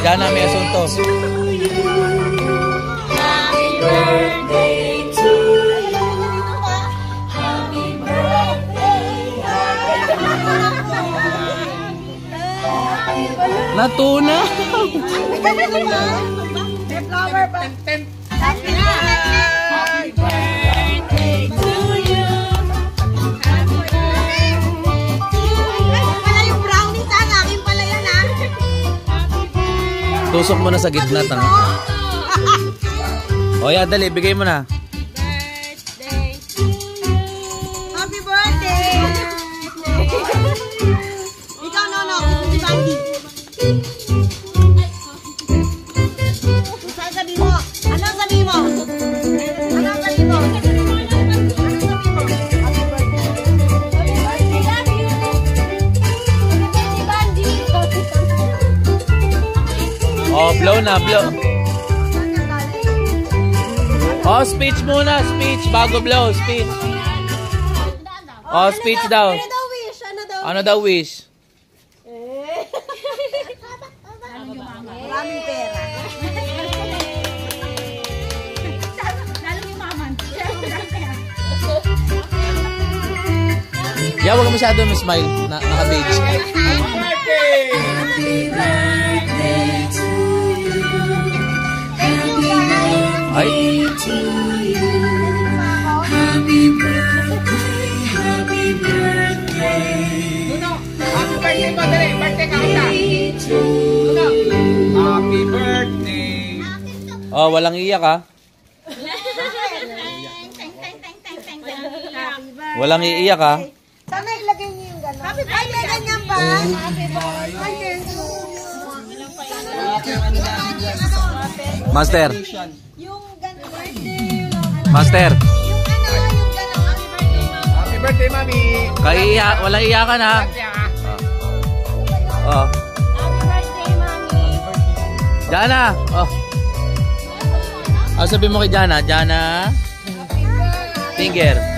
Jana, may asunto. Happy birthday to you. Happy birthday. Natuna. May flower pa. Happy birthday to you. Happy birthday to you. Pala yung brownies ang akin pala yan ha. Tusok mo na sa gitna. O yan, dali. Bigay mo na. Birthday to you. Happy birthday. Ikaw, Nono. Ito si Bandy. Sabi mo. Anong sabi mo? Anong sabi mo? Oh, blow na, blow. Oh, speech muna, speech. Bago blow, speech. Oh, speech daw. Ano daw wish? Ano daw wish? Maraming pera. Yeah, wag ka masyado ma-smile. Naka-beige. Ay. Happy birthday. Happy birthday ko, dali. Birthday ka kita. Happy birthday. Oh, walang iyak ha. Walang iiyak ha. Sana ilagay niyo yung gano'n. Happy birthday, ganyan pa. Happy birthday to you. Master. Yung gano'n birthday. Master. Yung gano'n. Happy birthday, mami. Kaiiyak, walang iyakan ha. Oh. Happy birthday, mami. Jana. Oh. Oh, sabi mo kay Jana. Jana. Finger.